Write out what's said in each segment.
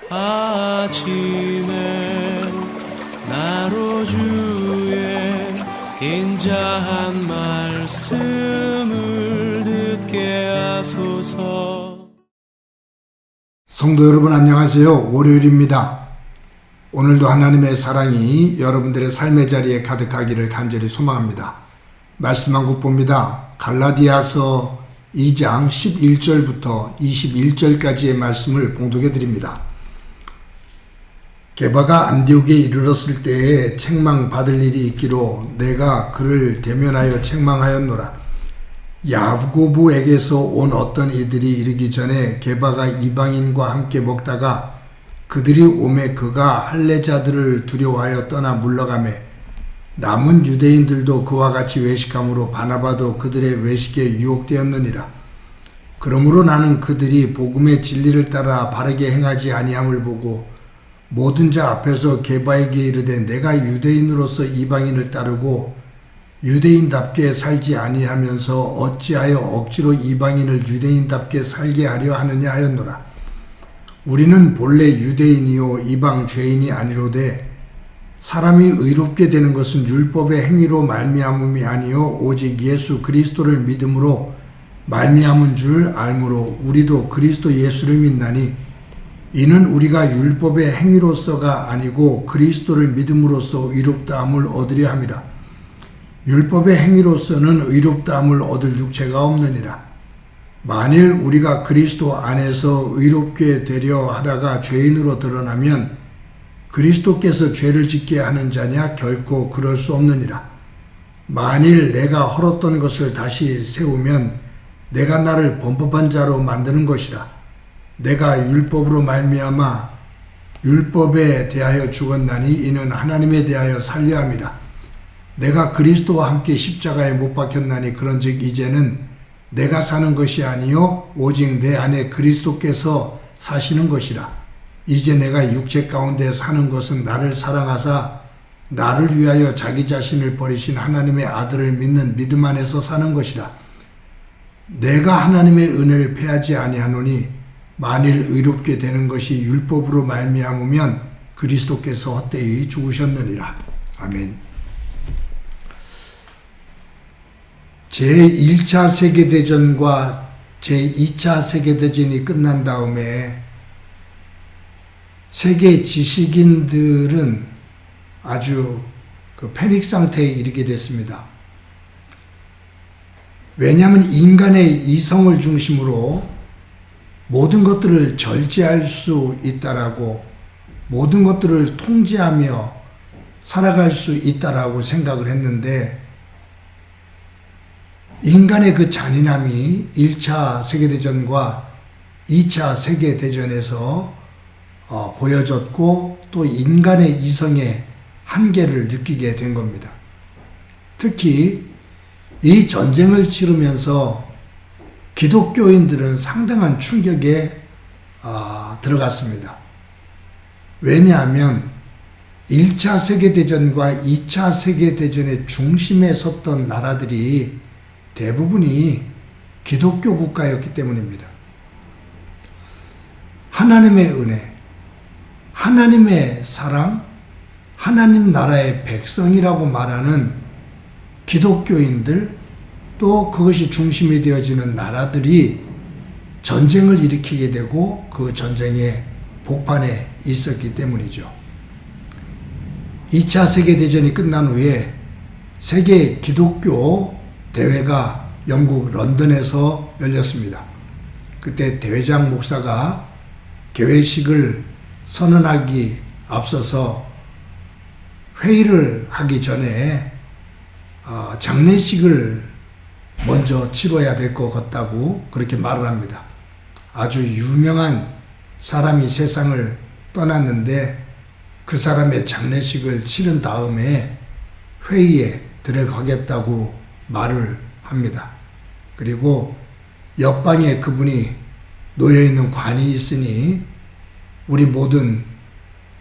아침에 나로 주의 인자한 말씀을 듣게 하소서. 성도 여러분 안녕하세요. 월요일입니다. 오늘도 하나님의 사랑이 여러분들의 삶의 자리에 가득하기를 간절히 소망합니다. 말씀 한 곳 봅니다. 갈라디아서 2장 11절부터 21절까지의 말씀을 봉독해 드립니다. 게바가 안디옥에 이르렀을 때에 책망받을 일이 있기로 내가 그를 대면하여 책망하였노라. 야고보에게서 온 어떤 이들이 이르기 전에 게바가 이방인과 함께 먹다가 그들이 오매 그가 할례자들을 두려워하여 떠나 물러가매 남은 유대인들도 그와 같이 외식함으로 바나바도 그들의 외식에 유혹되었느니라. 그러므로 나는 그들이 복음의 진리를 따라 바르게 행하지 아니함을 보고 모든 자 앞에서 게바에게 이르되 내가 유대인으로서 이방인을 따르고 유대인답게 살지 아니하면서 어찌하여 억지로 이방인을 유대인답게 살게 하려 하느냐 하였노라. 우리는 본래 유대인이요 이방 죄인이 아니로되 사람이 의롭게 되는 것은 율법의 행위로 말미암음이 아니요 오직 예수 그리스도를 믿음으로 말미암은 줄 알므로 우리도 그리스도 예수를 믿나니 이는 우리가 율법의 행위로서가 아니고 그리스도를 믿음으로써 의롭다함을 얻으려 함이라. 율법의 행위로서는 의롭다함을 얻을 육체가 없느니라. 만일 우리가 그리스도 안에서 의롭게 되려 하다가 죄인으로 드러나면 그리스도께서 죄를 짓게 하는 자냐? 결코 그럴 수 없느니라. 만일 내가 헐었던 것을 다시 세우면 내가 나를 범법한 자로 만드는 것이라. 내가 율법으로 말미암아 율법에 대하여 죽었나니 이는 하나님에 대하여 살려 함이라. 내가 그리스도와 함께 십자가에 못 박혔나니 그런즉 이제는 내가 사는 것이 아니요 오직 내 안에 그리스도께서 사시는 것이라. 이제 내가 육체 가운데 사는 것은 나를 사랑하사 나를 위하여 자기 자신을 버리신 하나님의 아들을 믿는 믿음 안에서 사는 것이라. 내가 하나님의 은혜를 패하지 아니하노니 만일 의롭게 되는 것이 율법으로 말미암으면 그리스도께서 헛되이 죽으셨느니라. 아멘. 제1차 세계대전과 제2차 세계대전이 끝난 다음에 세계 지식인들은 아주 패닉 상태에 이르게 됐습니다. 왜냐하면 인간의 이성을 중심으로 모든 것들을 절제할 수 있다라고 모든 것들을 통제하며 살아갈 수 있다라고 생각을 했는데 인간의 그 잔인함이 1차 세계대전과 2차 세계대전에서 보여졌고 또 인간의 이성의 한계를 느끼게 된 겁니다. 특히 이 전쟁을 치르면서 기독교인들은 상당한 충격에 들어갔습니다. 왜냐하면 1차 세계대전과 2차 세계대전의 중심에 섰던 나라들이 대부분이 기독교 국가였기 때문입니다. 하나님의 은혜, 하나님의 사랑, 하나님 나라의 백성이라고 말하는 기독교인들 또 그것이 중심이 되어지는 나라들이 전쟁을 일으키게 되고 그 전쟁의 복판에 있었기 때문이죠. 2차 세계대전이 끝난 후에 세계 기독교 대회가 영국 런던에서 열렸습니다. 그때 대회장 목사가 개회식을 선언하기 앞서서 회의를 하기 전에 장례식을 먼저 치러야 될 것 같다고 그렇게 말을 합니다. 아주 유명한 사람이 세상을 떠났는데 그 사람의 장례식을 치른 다음에 회의에 들어가겠다고 말을 합니다. 그리고 옆방에 그분이 놓여있는 관이 있으니 우리 모든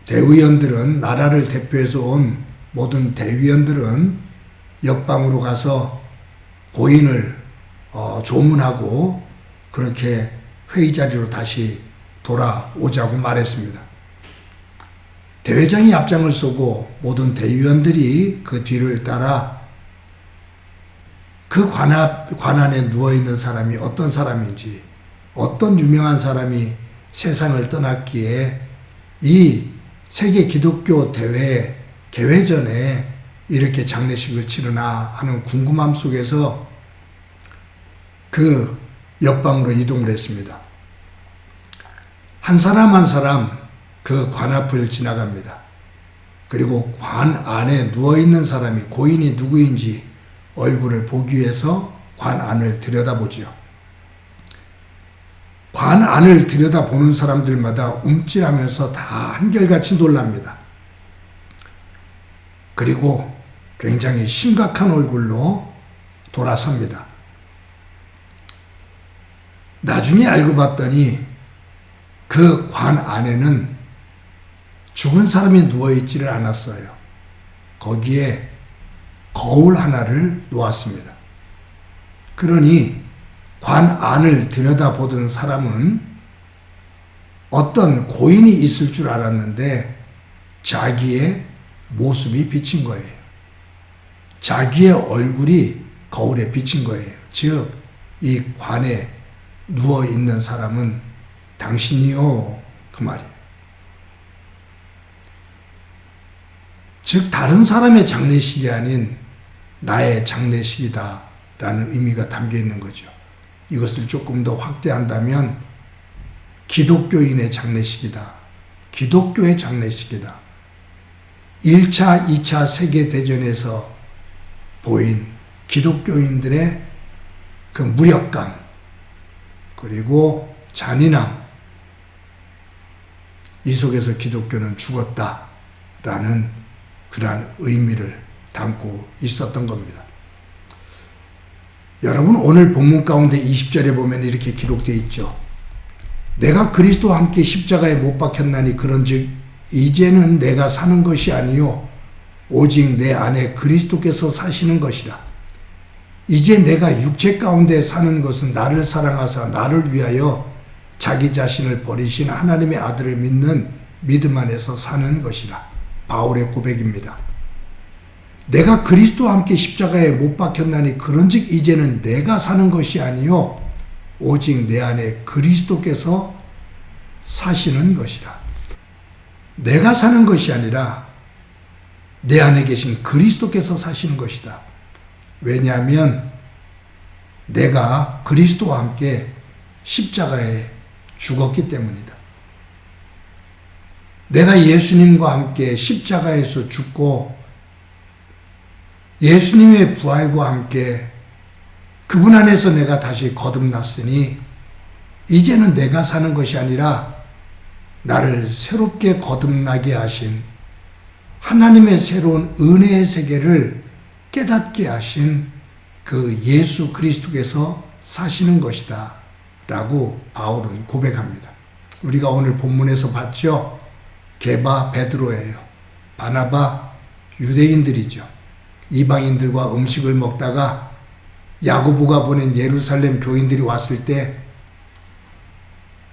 대의원들은 나라를 대표해서 온 모든 대의원들은 옆방으로 가서 고인을 조문하고 그렇게 회의 자리로 다시 돌아오자고 말했습니다. 대회장이 앞장을 서고 모든 대의원들이 그 뒤를 따라 그 관 안에 누워있는 사람이 어떤 사람인지, 어떤 유명한 사람이 세상을 떠났기에 이 세계 기독교 대회 개회전에 이렇게 장례식을 치르나 하는 궁금함 속에서 그 옆방으로 이동을 했습니다. 한 사람 한 사람 그 관 앞을 지나갑니다. 그리고 관 안에 누워있는 사람이 고인이 누구인지 얼굴을 보기 위해서 관 안을 들여다보지요. 관 안을 들여다보는 사람들마다 움찔하면서 다 한결같이 놀랍니다. 그리고 굉장히 심각한 얼굴로 돌아섭니다. 나중에 알고 봤더니 그 관 안에는 죽은 사람이 누워있지를 않았어요. 거기에 거울 하나를 놓았습니다. 그러니 관 안을 들여다보던 사람은 어떤 고인이 있을 줄 알았는데 자기의 모습이 비친 거예요. 자기의 얼굴이 거울에 비친 거예요. 즉, 이 관에 누워있는 사람은 당신이요, 그 말이에요. 즉, 다른 사람의 장례식이 아닌 나의 장례식이다 라는 의미가 담겨 있는 거죠. 이것을 조금 더 확대한다면 기독교인의 장례식이다. 기독교의 장례식이다. 1차, 2차 세계대전에서 보인 기독교인들의 그 무력감, 그리고 잔인함, 이 속에서 기독교는 죽었다라는 그러한 의미를 담고 있었던 겁니다. 여러분, 오늘 본문 가운데 20절에 보면 이렇게 기록되어 있죠. 내가 그리스도와 함께 십자가에 못 박혔나니 그런즉 이제는 내가 사는 것이 아니요 오직 내 안에 그리스도께서 사시는 것이라. 이제 내가 육체 가운데 사는 것은 나를 사랑하사 나를 위하여 자기 자신을 버리신 하나님의 아들을 믿는 믿음 안에서 사는 것이라. 바울의 고백입니다. 내가 그리스도와 함께 십자가에 못 박혔나니 그런즉 이제는 내가 사는 것이 아니요 오직 내 안에 그리스도께서 사시는 것이라. 내가 사는 것이 아니라 내 안에 계신 그리스도께서 사시는 것이다. 왜냐하면 내가 그리스도와 함께 십자가에 죽었기 때문이다. 내가 예수님과 함께 십자가에서 죽고 예수님의 부활과 함께 그분 안에서 내가 다시 거듭났으니 이제는 내가 사는 것이 아니라 나를 새롭게 거듭나게 하신 하나님의 새로운 은혜의 세계를 깨닫게 하신 그 예수 그리스도께서 사시는 것이다 라고 바울은 고백합니다. 우리가 오늘 본문에서 봤죠. 게바 베드로예요. 바나바 유대인들이죠. 이방인들과 음식을 먹다가 야고보가 보낸 예루살렘 교인들이 왔을 때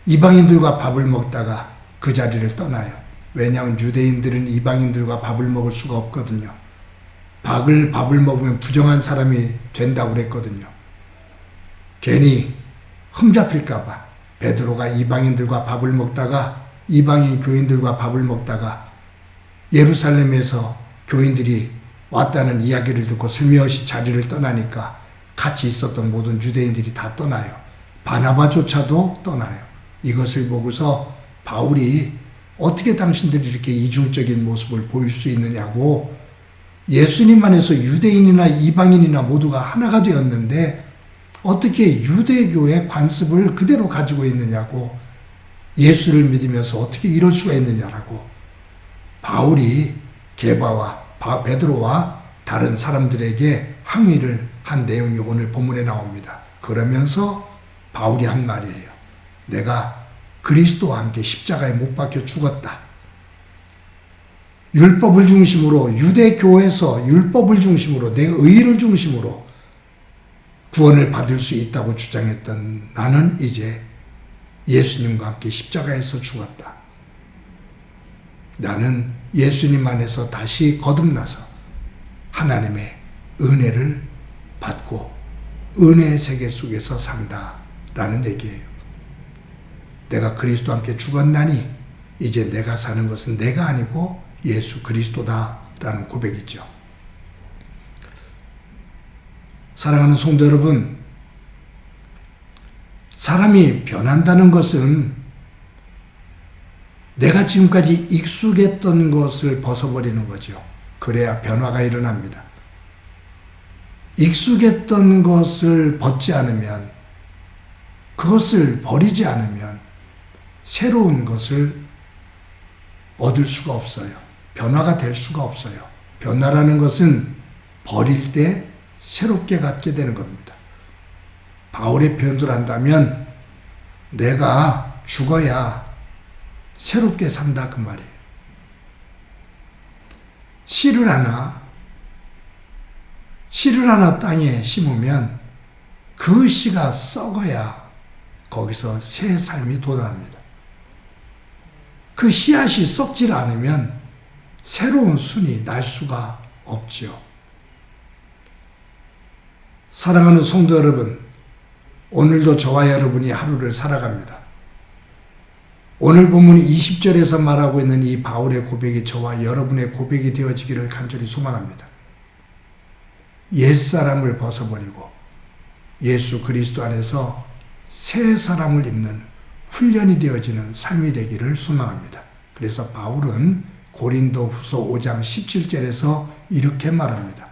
이방인들과 밥을 먹다가 그 자리를 떠나요. 왜냐하면 유대인들은 이방인들과 밥을 먹을 수가 없거든요. 밥을 먹으면 부정한 사람이 된다고 그랬거든요. 괜히 흠잡힐까 봐 베드로가 이방인들과 밥을 먹다가 이방인 교인들과 밥을 먹다가 예루살렘에서 교인들이 왔다는 이야기를 듣고 슬며시 자리를 떠나니까 같이 있었던 모든 유대인들이 다 떠나요. 바나바조차도 떠나요. 이것을 보고서 바울이 어떻게 당신들이 이렇게 이중적인 모습을 보일 수 있느냐고, 예수님 안에서 유대인이나 이방인이나 모두가 하나가 되었는데 어떻게 유대교의 관습을 그대로 가지고 있느냐고, 예수를 믿으면서 어떻게 이럴 수가 있느냐라고 바울이 게바와 베드로와 다른 사람들에게 항의를 한 내용이 오늘 본문에 나옵니다. 그러면서 바울이 한 말이에요. 내가 그리스도와 함께 십자가에 못 박혀 죽었다. 율법을 중심으로, 유대교에서 율법을 중심으로, 내 의의를 중심으로 구원을 받을 수 있다고 주장했던 나는 이제 예수님과 함께 십자가에서 죽었다. 나는 예수님 안에서 다시 거듭나서 하나님의 은혜를 받고 은혜의 세계 속에서 산다라는 얘기예요. 내가 그리스도와 함께 죽었나니 이제 내가 사는 것은 내가 아니고 예수 그리스도다라는 고백이죠. 사랑하는 성도 여러분, 사람이 변한다는 것은 내가 지금까지 익숙했던 것을 벗어버리는 거죠. 그래야 변화가 일어납니다. 익숙했던 것을 벗지 않으면, 그것을 버리지 않으면 새로운 것을 얻을 수가 없어요. 변화가 될 수가 없어요. 변화라는 것은 버릴 때 새롭게 갖게 되는 겁니다. 바울의 표현을 한다면 내가 죽어야 새롭게 산다 그 말이에요. 씨를 하나 땅에 심으면 그 씨가 썩어야 거기서 새 삶이 돋아납니다. 그 씨앗이 썩질 않으면 새로운 순이 날 수가 없지요. 사랑하는 성도 여러분, 오늘도 저와 여러분이 하루를 살아갑니다. 오늘 본문이 20절에서 말하고 있는 이 바울의 고백이 저와 여러분의 고백이 되어지기를 간절히 소망합니다. 옛사람을 벗어버리고 예수 그리스도 안에서 새 사람을 입는 훈련이 되어지는 삶이 되기를 소망합니다. 그래서 바울은 고린도후서 5장 17절에서 이렇게 말합니다.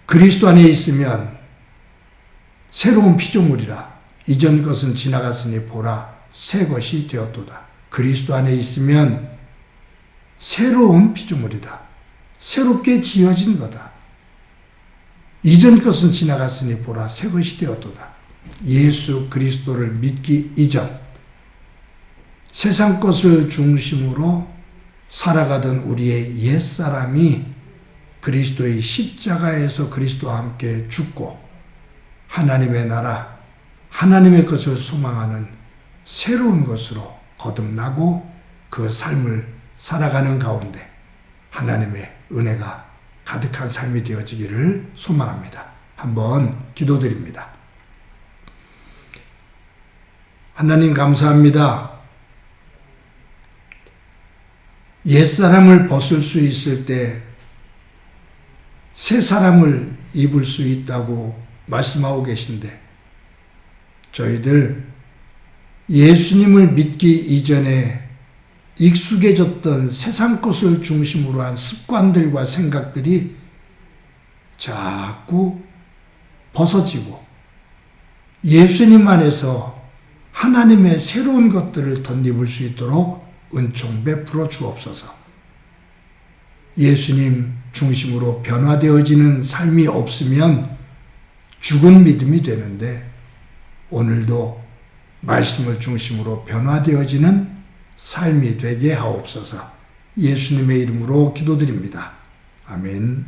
그리스도 안에 있으면 새로운 피조물이라 이전 것은 지나갔으니 보라 새 것이 되었도다. 그리스도 안에 있으면 새로운 피조물이다. 새롭게 지어진 거다. 이전 것은 지나갔으니 보라 새 것이 되었도다. 예수 그리스도를 믿기 이전 세상 것을 중심으로 살아가던 우리의 옛사람이 그리스도의 십자가에서 그리스도와 함께 죽고 하나님의 나라, 하나님의 것을 소망하는 새로운 것으로 거듭나고 그 삶을 살아가는 가운데 하나님의 은혜가 가득한 삶이 되어지기를 소망합니다. 한번 기도드립니다. 하나님 감사합니다. 옛사람을 벗을 수 있을 때 새 사람을 입을 수 있다고 말씀하고 계신데 저희들 예수님을 믿기 이전에 익숙해졌던 세상 것을 중심으로 한 습관들과 생각들이 자꾸 벗어지고 예수님 안에서 하나님의 새로운 것들을 덧입을 수 있도록 은총 베풀어 주옵소서. 예수님 중심으로 변화되어지는 삶이 없으면 죽은 믿음이 되는데 오늘도 말씀을 중심으로 변화되어지는 삶이 되게 하옵소서. 예수님의 이름으로 기도드립니다. 아멘.